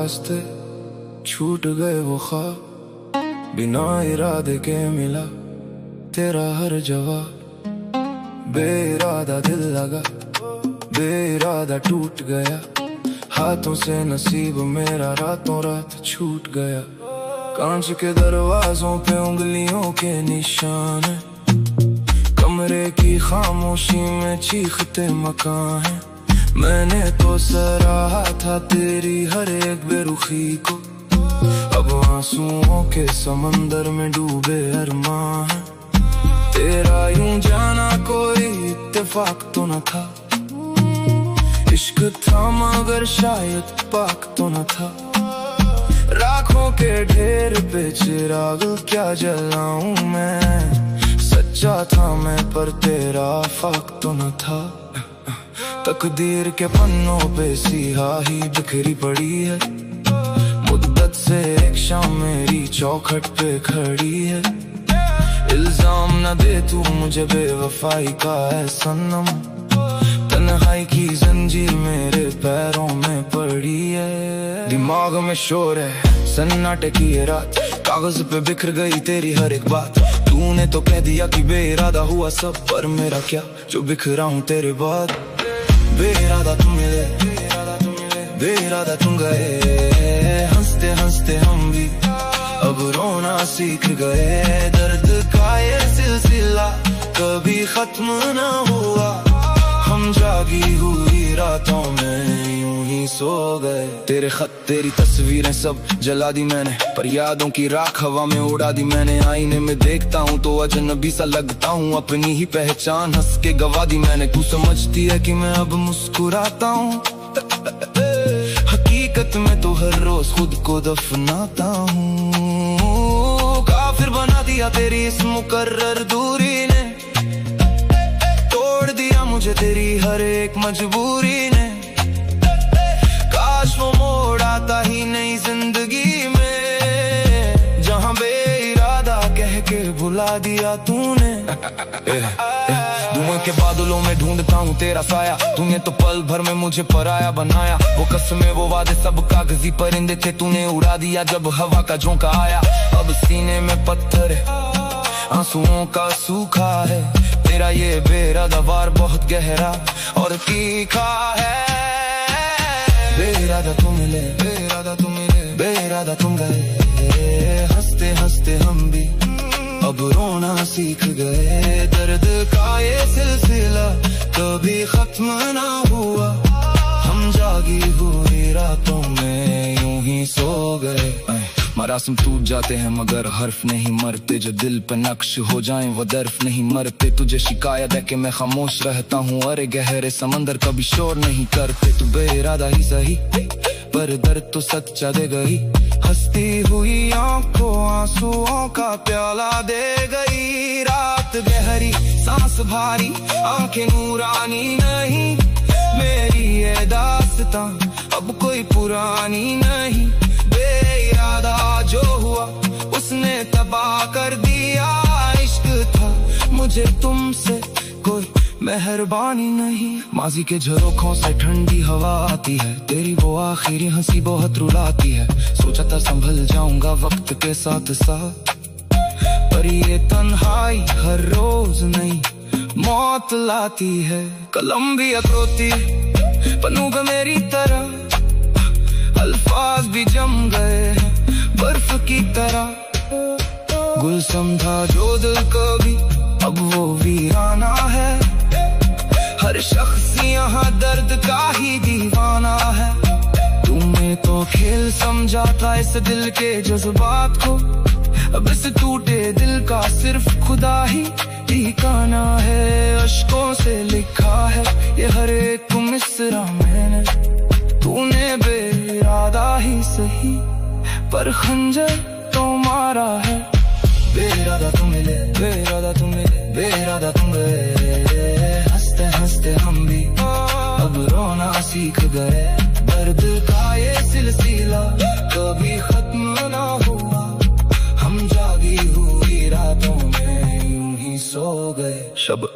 वास्ते छूट गए वो ख्वाब, बिना इरादे के मिला तेरा हर जवाब। बेइरादा दिल लगा, बेइरादा टूट गया, हाथों से नसीब मेरा रातों रात छूट गया। कांच के दरवाजों पे उंगलियों के निशान है, कमरे की खामोशी में चीखते मकान है। मैंने तो सराहा था तेरी हर एक बेरुखी को, अब आंसुओं के समंदर में डूबे अरमां है। तेरा यूं जाना कोई इत्तेफाक तो न था, इश्क था मगर शायद पाक तो न था। राखों के ढेर पे चिराग क्या जलाऊं मैं, सच्चा था मैं पर तेरा फाक तो न था। तकदीर के पन्नों पे सियाही बिखरी पड़ी है, मुद्दत से एक शाम मेरी चौखट पे खड़ी है। इल्जाम न दे तू मुझे बेवफाई का है सनम, तन्हाई की जंजीर मेरे पैरों में पड़ी है। दिमाग में शोर है सन्नाटे की ये रात, कागज पे बिखर गई तेरी हर एक बात। तूने तो कह दिया कि बेइरादा हुआ सब, पर मेरा क्या जो बिखरा हूँ तेरे बाद। बेइरादा तुम मिले, बेइरादा तुम गए, हंसते हंसते हम भी अब रोना सीख गए। दर्द का ये सिलसिला कभी खत्म न हुआ, हम जागी हुई रातों में यूं ही सो गए। तेरे खत तेरी तस्वीरें सब जला दी मैंने, पर यादों की राख हवा में उड़ा दी मैंने। आईने में देखता हूँ तो अजनबी सा लगता हूँ, अपनी ही पहचान हंस के गवा दी मैंने। तू समझती है कि मैं अब मुस्कुराता हूँ, हकीकत में तो हर रोज खुद को दफनाता हूँ। काफिर बना दिया तेरी इस मुकर्रर दूरी ने, तोड़ दिया मुझे तेरी हर एक मजबूरी ने। काश वो मोड़ आता ही नहीं जिंदगी में, जहाँ बेइरादा कह के भुला दिया तूने। धुएं के बादलों में ढूंढता हूँ तेरा साया, तूने तो पल भर में मुझे पराया बनाया। वो कसमें वो वादे सब कागजी परिंदे थे, तूने उड़ा दिया जब हवा का झोंका आया। अब सीने में पत्थर है, आंसुओं का सूखा है, तेरा ये बेइरादा वार बहुत गहरा और तीखा है। बेइरादा तुम मिले, बेइरादा तुम मिले, बेइरादा तुम गए, हंसते हंसते हम भी अब रोना सीख गए। दर्द का ये सिलसिला कभी खत्म ना हुआ, हम जागी हुई रातों में यूं ही सो गए। मरासिम टूट जाते हैं मगर हर्फ नहीं मरते, जो दिल पे नक्श हो जाएं वो दर्फ नहीं मरते। तुझे शिकायत है कि मैं खामोश रहता हूँ, अरे गहरे समंदर कभी शोर नहीं करते। तू बेइरादा ही सही पर दर्द तो सच्चा दे गई, हंसती हुई आंखों आंसुओं का प्याला दे गई। रात गहरी सांस भारी, आंखें नूरानी नहीं, मेरी ये दास्तां अब कोई पुरानी नहीं। बेइरादा जो हुआ उसने तबाह कर दिया, इश्क था मुझे तुमसे कोई मेहरबानी नहीं। माजी के झरोखों से ठंडी हवा आती है, तेरी वो आखिरी हंसी बहुत रुलाती है। सोचा था संभल जाऊंगा वक्त के साथ साथ, पर ये तन्हाई हर रोज नई मौत लाती है। कलम भी अखरोती पन्नों पे मेरी तरह, अल्फाज भी जम गए बर्फ की तरह। गुल समझा जो दिल कभी अब वो वीराना है, हर शख्स यहाँ दर्द का ही दीवाना है। तुमने तो खेल समझा था इस दिल के जज्बात को, अब इस टूटे दिल का सिर्फ खुदा ही ठिकाना है। अश्कों से लिखा है ये हर एक मिसरा मैंने, तूने बेइरादा ही सही पर खंजर तो मारा है। बेइरादा तुम मिले, बेइरादा तुम मिले, बेइरादा तुम गए, हंसते हंसते हम भी अब रोना सीख गए। दर्द का ये सिलसिला कभी खत्म ना हुआ, हम जागी हुई रातों में यूं ही सो गए। शब